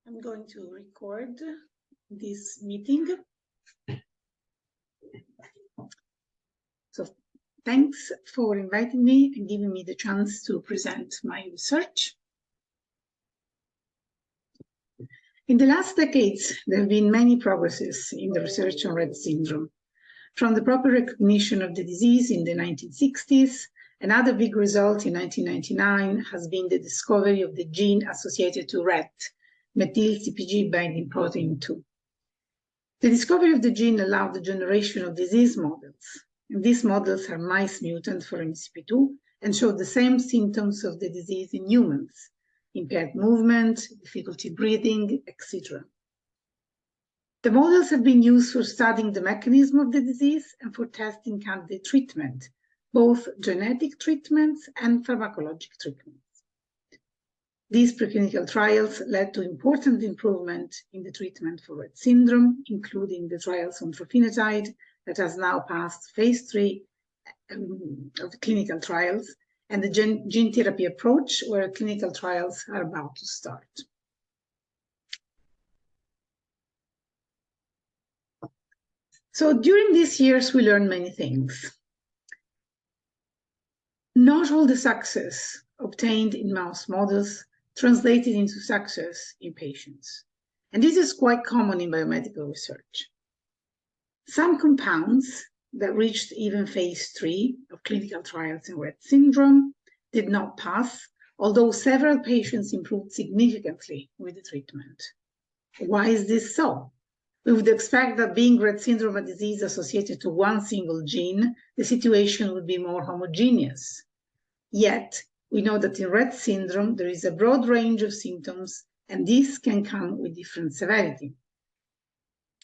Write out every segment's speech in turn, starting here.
I'm going to record this meeting. So thanks for inviting me and giving me the chance to present my research. In the last decades, there have been many progresses in the research on Rett syndrome. From the proper recognition of the disease in the 1960s, another big result in 1999 has been the discovery of the gene associated to Rett, methyl-CpG binding protein 2. The discovery of the gene allowed the generation of disease models. And these models are mice mutant for MCP2 and show the same symptoms of the disease in humans: impaired movement, difficulty breathing, etc. The models have been used for studying the mechanism of the disease and for testing candidate treatment, both genetic treatments and pharmacologic treatments. These preclinical trials led to important improvement in the treatment for Rett syndrome, including the trials on trofinetide that has now passed phase 3 of clinical trials, and the gene therapy approach, where clinical trials are about to start. So during these years, we learned many things. Not all the success obtained in mouse models translated into success in patients. And this is quite common in biomedical research. Some compounds that reached even phase 3 of clinical trials in Rett syndrome did not pass, although several patients improved significantly with the treatment. Why is this so? We would expect that being Rett syndrome a disease associated to one single gene, the situation would be more homogeneous. Yet, we know that in Rett syndrome, there is a broad range of symptoms, and this can come with different severity.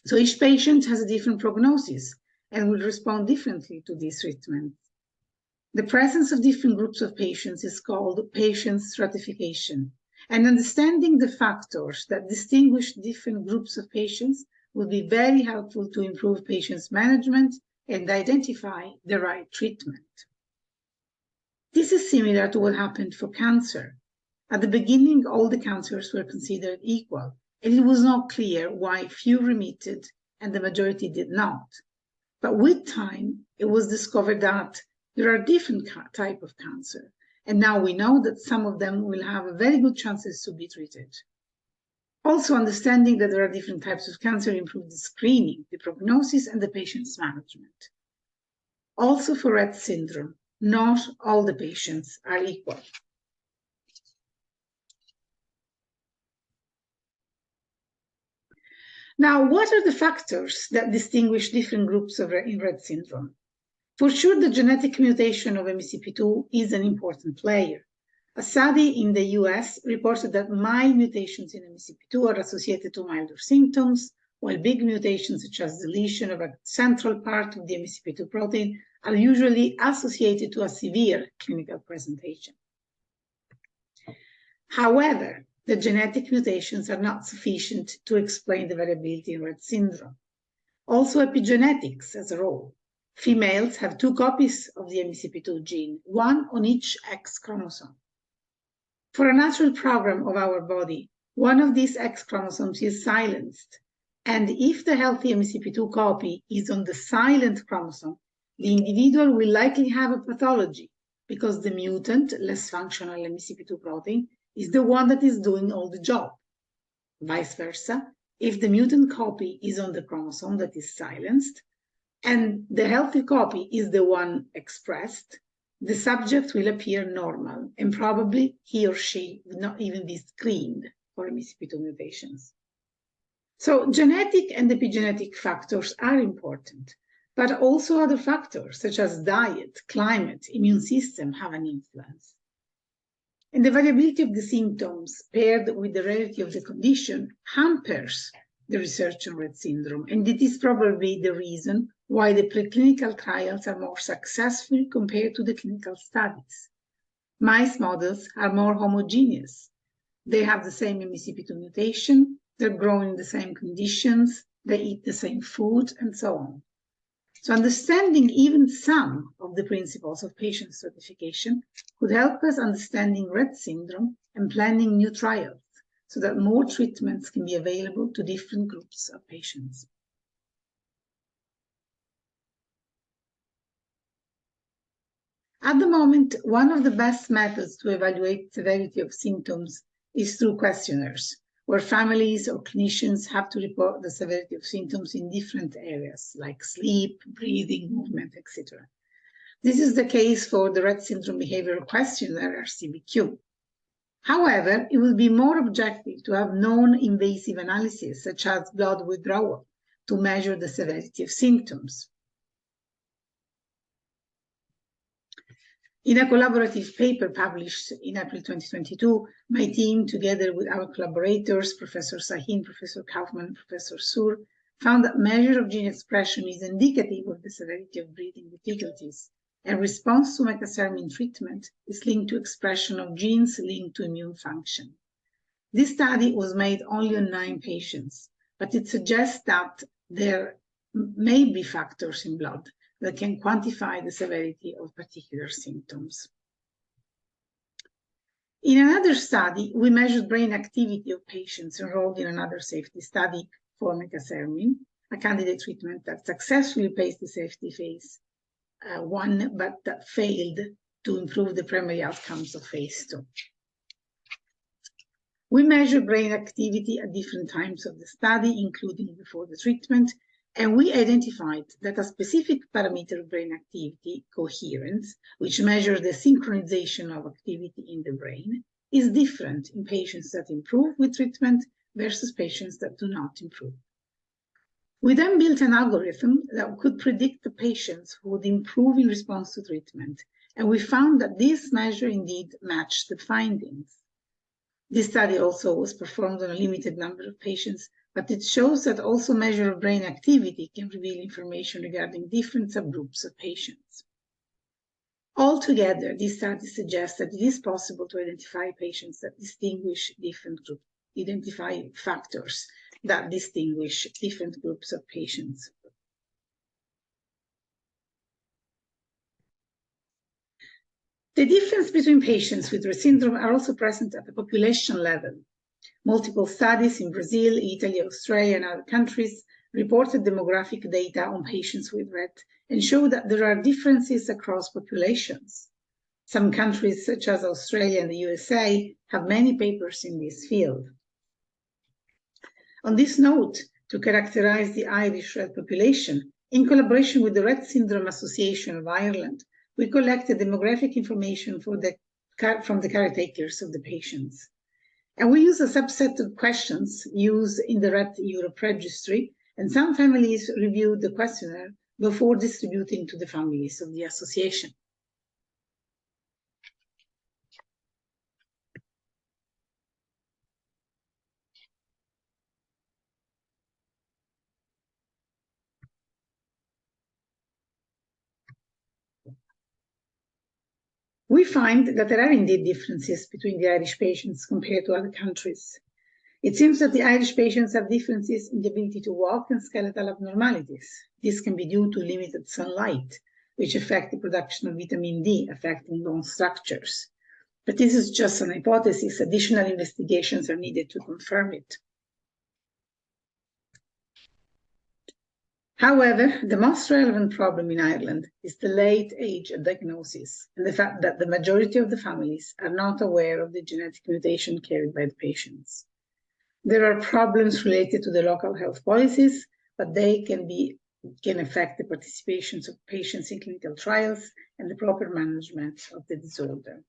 So each patient has a different prognosis and will respond differently to this treatment. The presence of different groups of patients is called patient stratification, and understanding the factors that distinguish different groups of patients will be very helpful to improve patients' management and identify the right treatment. This is similar to what happened for cancer. At the beginning, all the cancers were considered equal, and it was not clear why few remitted and the majority did not. But with time, it was discovered that there are different types of cancer, and now we know that some of them will have very good chances to be treated. Also, understanding that there are different types of cancer improves the screening, the prognosis, and the patient's management. Also for Rett syndrome, not all the patients are equal. Now, what are the factors that distinguish different groups in Rett syndrome? For sure, the genetic mutation of MCP2 is an important player. A study in the US reported that mild mutations in MCP2 are associated to milder symptoms, while big mutations such as deletion of a central part of the MCP2 protein are usually associated to a severe clinical presentation. However, the genetic mutations are not sufficient to explain the variability in Rett syndrome. Also, epigenetics has a role. Females have 2 copies of the MCP2 gene, one on each X chromosome. For a natural program of our body, one of these X chromosomes is silenced, and if the healthy MCP2 copy is on the silent chromosome, the individual will likely have a pathology because the mutant, less functional MCP2 protein, is the one that is doing all the job. Vice versa, if the mutant copy is on the chromosome that is silenced, and the healthy copy is the one expressed, the subject will appear normal, and probably he or she will not even be screened for MCP2 mutations. So genetic and epigenetic factors are important, but also other factors such as diet, climate, immune system have an influence. And the variability of the symptoms paired with the rarity of the condition hampers the research on Rett syndrome, and it is probably the reason why the preclinical trials are more successful compared to the clinical studies. Mice models are more homogeneous. They have the same MCP2 mutation, they're growing in the same conditions, they eat the same food, and so on. So understanding even some of the principles of patient stratification could help us understanding Rett syndrome and planning new trials, so that more treatments can be available to different groups of patients. At the moment, one of the best methods to evaluate severity of symptoms is through questionnaires, where families or clinicians have to report the severity of symptoms in different areas, like sleep, breathing, movement, etc. This is the case for the Rett Syndrome Behavioral Questionnaire, RCBQ. However, it will be more objective to have non-invasive analysis, such as blood withdrawal, to measure the severity of symptoms. In a collaborative paper published in April 2022, my team, together with our collaborators, Professor Sahin, Professor Kaufman, and Professor Sur, found that measure of gene expression is indicative of the severity of breathing difficulties, and response to methasermin treatment is linked to expression of genes linked to immune function. This study was made only on 9 patients, but it suggests that there may be factors in blood that can quantify the severity of particular symptoms. In another study, we measured brain activity of patients enrolled in another safety study for methasermin, a candidate treatment that successfully passed the safety phase 1, but that failed to improve the primary outcomes of phase 2. We measured brain activity at different times of the study, including before the treatment, and we identified that a specific parameter of brain activity, coherence, which measures the synchronization of activity in the brain, is different in patients that improve with treatment versus patients that do not improve. We then built an algorithm that could predict the patients who would improve in response to treatment, and we found that this measure indeed matched the findings. This study also was performed on a limited number of patients, but it shows that also measure of brain activity can reveal information regarding different subgroups of patients. Altogether, this study suggests that it is possible to identify patients that distinguish different groups, identify factors that distinguish different groups of patients. The difference between patients with Rett syndrome are also present at the population level. Multiple studies in Brazil, Italy, Australia, and other countries reported demographic data on patients with Rett and show that there are differences across populations. Some countries, such as Australia and the USA, have many papers in this field. On this note, to characterize the Irish Rett population, in collaboration with the Rett Syndrome Association of Ireland, we collected demographic information from the caretakers of the patients. And we use a subset of questions used in the Rett Europe registry, and some families reviewed the questionnaire before distributing to the families of the association. We find that there are indeed differences between the Irish patients compared to other countries. It seems that the Irish patients have differences in the ability to walk and skeletal abnormalities. This can be due to limited sunlight, which affect the production of vitamin D, affecting bone structures. But this is just an hypothesis. Additional investigations are needed to confirm it. However, the most relevant problem in Ireland is the late age of diagnosis and the fact that the majority of the families are not aware of the genetic mutation carried by the patients. There are problems related to the local health policies, but they can affect the participation of patients in clinical trials and the proper management of the disorder.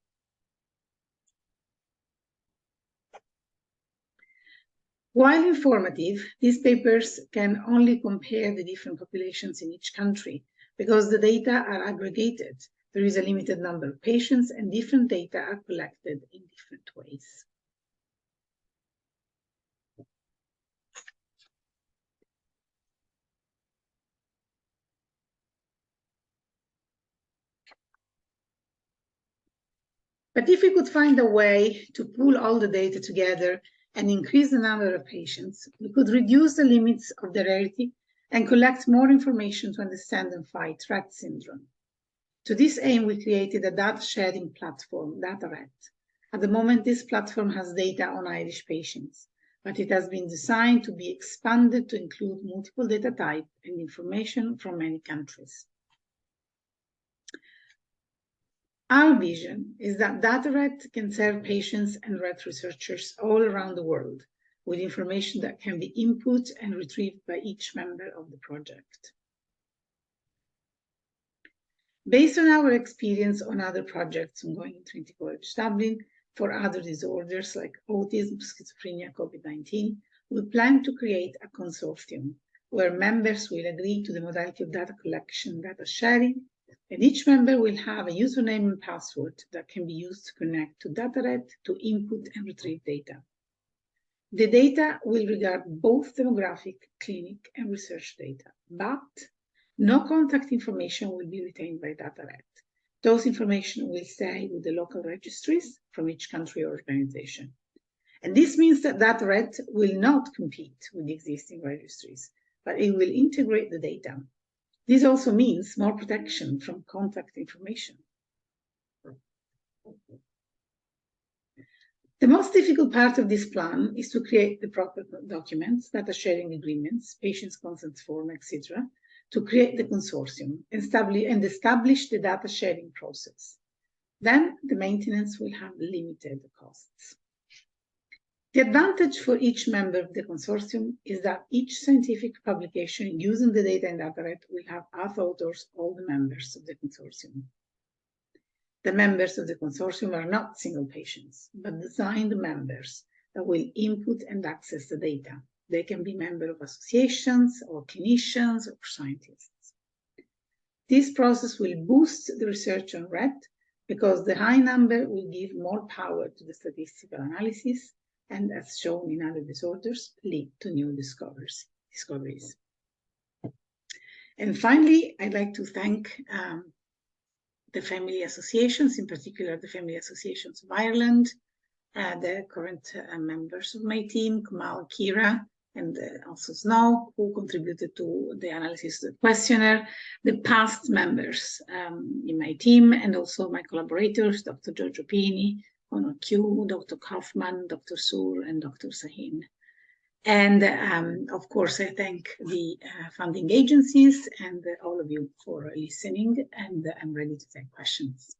While informative, these papers can only compare the different populations in each country because the data are aggregated. There is a limited number of patients and different data are collected in different ways. But if we could find a way to pool all the data together and increase the number of patients, we could reduce the limits of the rarity and collect more information to understand and fight Rett syndrome. To this aim, we created a data sharing platform, DataRett, At the moment, this platform has data on Irish patients, but it has been designed to be expanded to include multiple data types and information from many countries. Our vision is that DataRett can serve patients and Rett researchers all around the world with information that can be input and retrieved by each member of the project. Based on our experience on other projects ongoing in Trinity College Dublin for other disorders like autism, schizophrenia, COVID-19, we plan to create a consortium where members will agree to the modality of data collection, data sharing, and each member will have a username and password that can be used to connect to DataRett to input and retrieve data. The data will regard both demographic, clinic, and research data, but no contact information will be retained by DataRett. Those information will stay with the local registries from each country or organization. And this means that DataRett will not compete with the existing registries, but it will integrate the data. This also means more protection from contact information. The most difficult part of this plan is to create the proper documents, data sharing agreements, patients' consent form, etc., to create the consortium and establish the data sharing process. Then the maintenance will have limited costs. The advantage for each member of the consortium is that each scientific publication using the data in DataRett will have as authors all the members of the consortium. The members of the consortium are not single patients, but designed members that will input and access the data. They can be members of associations or clinicians or scientists. This process will boost the research on Rett because the high number will give more power to the statistical analysis and, as shown in other disorders, lead to new discoveries. And finally, I'd like to thank the family associations, in particular the Family Associations of Ireland, the current members of my team, Kamal, Kira, and also Snow, who contributed to the analysis of the questionnaire, the past members in my team, and also my collaborators, Dr. Giorgio Pini, Honor Q, Dr. Kaufman, Dr. Sur, and Dr. Sahin. And of course, I thank the funding agencies and all of you for listening, and I'm ready to take questions.